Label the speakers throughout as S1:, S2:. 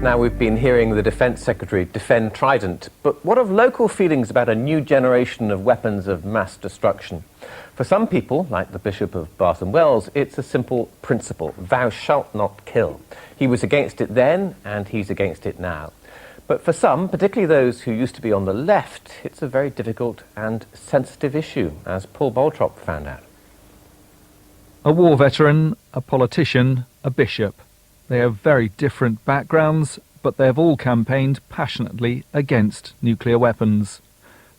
S1: Now, we've been hearing the Defence Secretary defend Trident, but what of local feelings about a new generation of weapons of mass destruction? For some people, like the Bishop of Bath and Wells, it's a simple principle: thou shalt not kill. He was against it then, and he's against it now. But for some, particularly those who used to be on the left, it's a very difficult and sensitive issue, as Paul Boltrop found out.
S2: A war veteran, a politician, a bishop. They have very different backgrounds, but they have all campaigned passionately against nuclear weapons.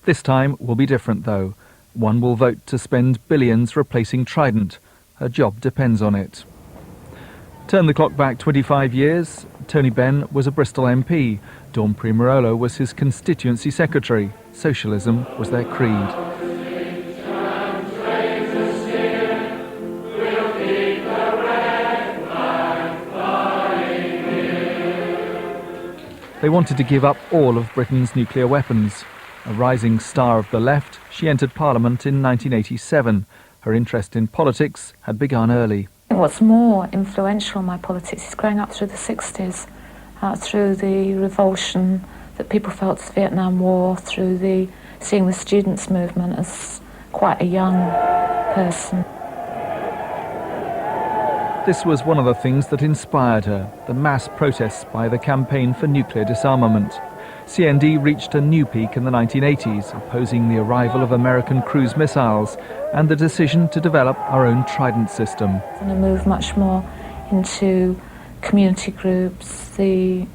S2: This time will be different, though. One will vote to spend billions replacing Trident. Her job depends on it. Turn the clock back 25 years. Tony Benn was a Bristol MP. Dawn Primarolo was his constituency secretary. Socialism was their creed. They wanted to give up all of Britain's nuclear weapons. A rising star of the left, she entered Parliament in 1987. Her interest in politics had begun early.
S3: What's more influential in my politics is growing up through the 60s, through the revulsion that people felt to the Vietnam War, through seeing the students' movement as quite a young person.
S2: This was one of the things that inspired her, the mass protests by the Campaign for Nuclear Disarmament. CND reached a new peak in the 1980s, opposing the arrival of American cruise missiles and the decision to develop our own Trident system.
S3: And I moved much more into community groups, the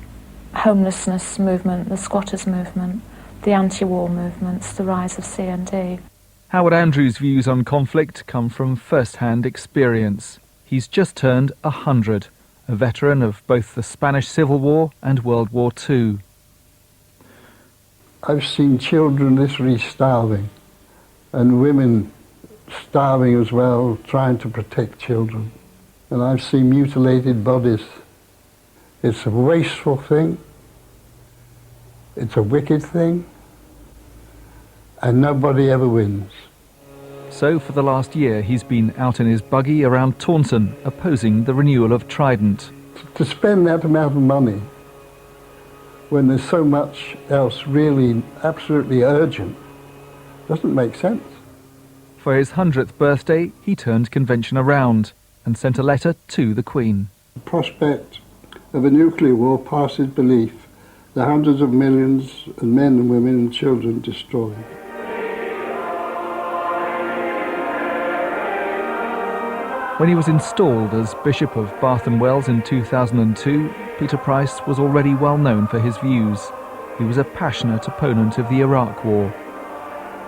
S3: homelessness movement, the squatters movement, the anti-war movements, the rise of CND.
S2: Howard Andrews' views on conflict come from first-hand experience. He's just turned 100, a veteran of both the Spanish Civil War and World War II.
S4: I've seen children literally starving, and women starving as well, trying to protect children. And I've seen mutilated bodies. It's a wasteful thing, it's a wicked thing, and nobody ever wins.
S2: So for the last year he's been out in his buggy around Taunton, opposing the renewal of Trident.
S4: To spend that amount of money when there's so much else really absolutely urgent doesn't make sense.
S2: For his 100th birthday, he turned convention around and sent a letter to the Queen.
S4: The prospect of a nuclear war passes belief, the hundreds of millions of men and women and children destroyed.
S2: When he was installed as Bishop of Bath and Wells in 2002, Peter Price was already well known for his views. He was a passionate opponent of the Iraq War.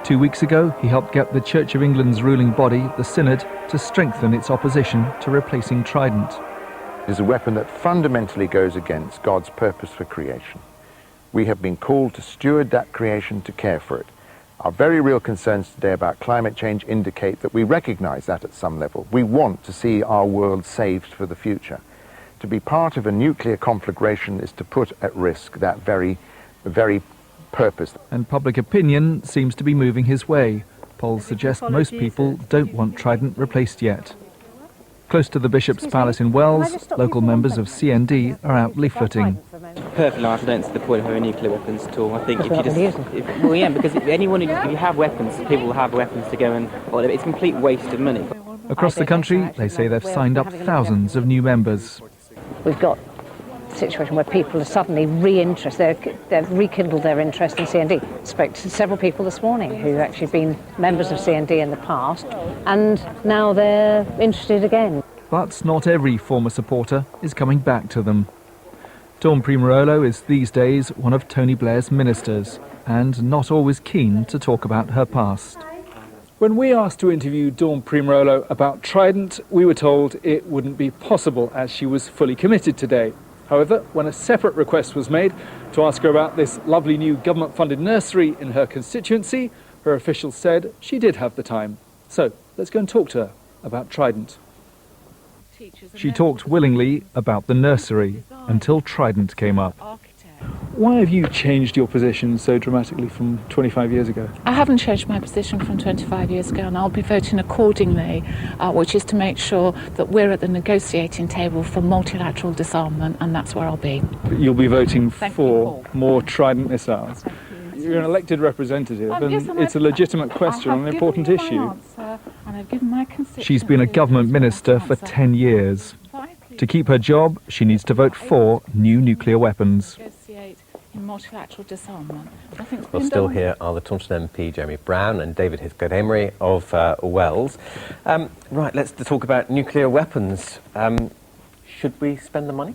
S2: 2 weeks ago, he helped get the Church of England's ruling body, the Synod, to strengthen its opposition to replacing Trident.
S5: It is a weapon that fundamentally goes against God's purpose for creation. We have been called to steward that creation, to care for it. Our very real concerns today about climate change indicate that we recognize that at some level. We want to see our world saved for the future. To be part of a nuclear conflagration is to put at risk that very purpose.
S2: And public opinion seems to be moving his way. Polls suggest most people don't want Trident replaced yet. Close to the Bishop's Palace in Wells, local members of CND are out leafleting.
S6: Perfectly honest, I don't see the point of having nuclear weapons at all. I think if you just... because if you have weapons, people will have weapons to go and... Well, it's a complete waste of money.
S2: Across the country, they say they've signed up thousands of new members.
S7: We've got a situation where people are suddenly they've rekindled their interest in CND. I spoke to several people this morning who've actually been members of CND in the past, and now they're interested again.
S2: But not every former supporter is coming back to them. Dawn Primarolo is these days one of Tony Blair's ministers, and not always keen to talk about her past.
S8: When we asked to interview Dawn Primarolo about Trident, we were told it wouldn't be possible as she was fully committed today. However, when a separate request was made to ask her about this lovely new government-funded nursery in her constituency, her officials said she did have the time. So let's go and talk to her about Trident.
S2: She talked willingly about the nursery until Trident came up.
S8: Why have you changed your position so dramatically from 25 years ago?
S3: I haven't changed my position from 25 years ago, and I'll be voting accordingly, which is to make sure that we're at the negotiating table for multilateral disarmament, and that's where I'll be.
S8: You'll be voting
S3: Thank you,
S8: for
S3: Paul.
S8: more Trident missiles. You're an elected representative, and
S3: Yes,
S8: it's a legitimate question on an important issue.
S2: She's been a government minister for 10 years. To keep her job, she needs to vote for new nuclear weapons.
S3: In multilateral disarmament.
S1: Well, still here are the Taunton MP Jeremy Brown and David Heathcote-Emery of Wells. Right, let's talk about nuclear weapons. Should we spend the money?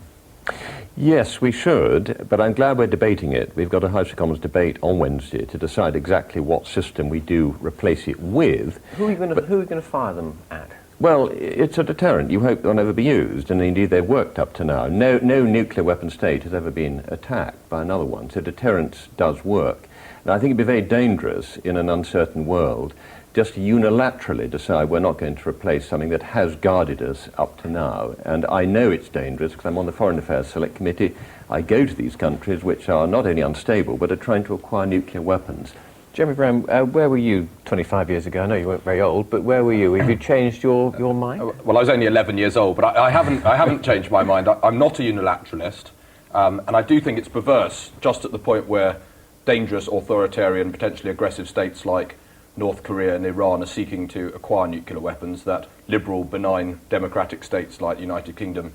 S9: Yes, we should, but I'm glad we're debating it. We've got a House of Commons debate on Wednesday to decide exactly what system we do replace it with.
S1: Who are we going to fire them at?
S9: Well, it's a deterrent. You hope they'll never be used, and indeed they've worked up to now. No nuclear weapon state has ever been attacked by another one, so deterrence does work. And I think it'd be very dangerous in an uncertain world just to unilaterally decide we're not going to replace something that has guarded us up to now. And I know it's dangerous because I'm on the Foreign Affairs Select Committee. I go to these countries which are not only unstable, but are trying to acquire nuclear weapons.
S1: Jeremy Brown, where were you 25 years ago? I know you weren't very old, but where were you? Have you changed your mind?
S10: Well, I was only 11 years old, but I haven't changed my mind. I'm not a unilateralist, and I do think it's perverse, just at the point where dangerous, authoritarian, potentially aggressive states like North Korea and Iran are seeking to acquire nuclear weapons, that liberal, benign, democratic states like the United Kingdom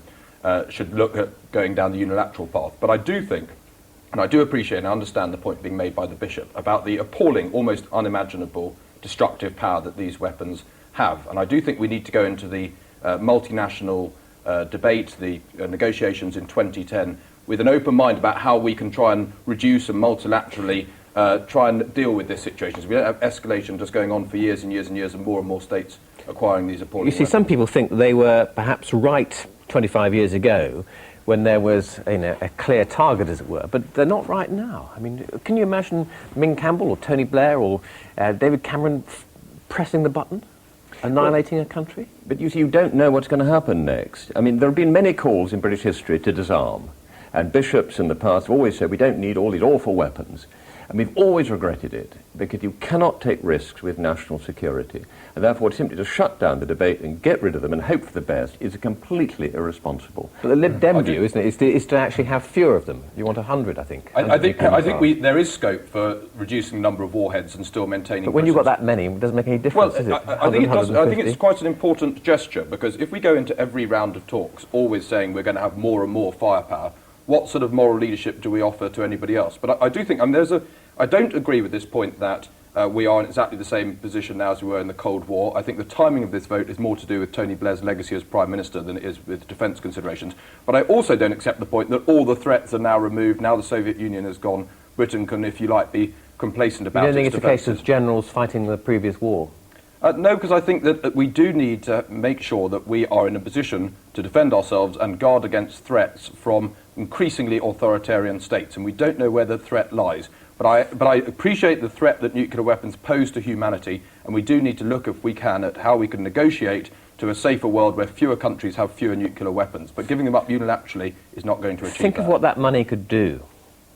S10: should look at going down the unilateral path. But I do think, and I do appreciate and understand the point being made by the Bishop about the appalling, almost unimaginable, destructive power that these weapons have. And I do think we need to go into the multinational debate, the negotiations in 2010, with an open mind about how we can try and reduce and multilaterally try and deal with this situation. So we don't have escalation just going on for years and years and years and more states acquiring these appalling
S1: You see,
S10: weapons.
S1: some people think they were perhaps right 25 years ago when there was a clear target, as it were, but they're not right now. I mean, can you imagine Ming Campbell or Tony Blair or David Cameron pressing the button, annihilating a country?
S9: But you see, you don't know what's going to happen next. I mean, there have been many calls in British history to disarm, and bishops in the past have always said we don't need all these awful weapons. And we've always regretted it, because you cannot take risks with national security. And therefore, simply to shut down the debate and get rid of them and hope for the best is completely irresponsible.
S1: But the Lib Dem view, isn't it, is to actually have fewer of them. You want 100, I think.
S10: I think there is scope for reducing the number of warheads and still maintaining...
S1: But when you've got that many, it doesn't make any difference,
S10: well,
S1: does it?
S10: I think it does. I think it's quite an important gesture, because if we go into every round of talks always saying we're going to have more and more firepower, what sort of moral leadership do we offer to anybody else? But I do think, I don't agree with this point that we are in exactly the same position now as we were in the Cold War. I think the timing of this vote is more to do with Tony Blair's legacy as Prime Minister than it is with defence considerations. But I also don't accept the point that all the threats are now removed. Now the Soviet Union has gone. Britain can, if you like, be complacent about its defence.
S1: You don't think it's a case of generals fighting the previous war?
S10: No, because I think that we do need to make sure that we are in a position to defend ourselves and guard against threats from increasingly authoritarian states, and we don't know where the threat lies. But I appreciate the threat that nuclear weapons pose to humanity, and we do need to look, if we can, at how we can negotiate to a safer world where fewer countries have fewer nuclear weapons. But giving them up unilaterally is not going to achieve that.
S1: Think of what that money could do,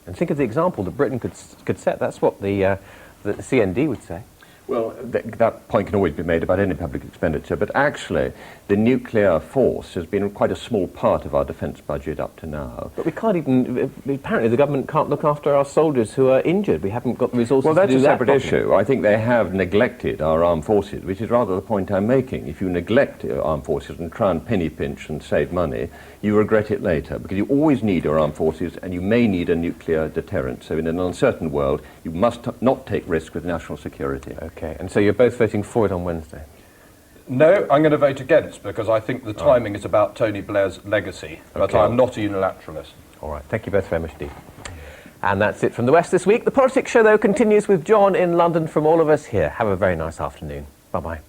S1: and think of the example that Britain could set. That's what the CND would say.
S9: Well, that point can always be made about any public expenditure, but actually the nuclear force has been quite a small part of our defence budget up to now.
S1: But we can't even, apparently the government can't look after our soldiers who are injured. We haven't got the resources to do that.
S9: Well, that's a separate issue. I think they have neglected our armed forces, which is rather the point I'm making. If you neglect armed forces and try and penny pinch and save money, you regret it later, because you always need your armed forces, and you may need a nuclear deterrent. So in an uncertain world, you must not take risks with national security.
S1: Okay, and so you're both voting for it on Wednesday?
S10: No, I'm going to vote against, because I think the timing is about Tony Blair's legacy, but I'm not a unilateralist.
S1: All right, thank you both very much indeed. And that's it from the West this week. The Politics Show, though, continues with John in London from all of us here. Have a very nice afternoon. Bye-bye.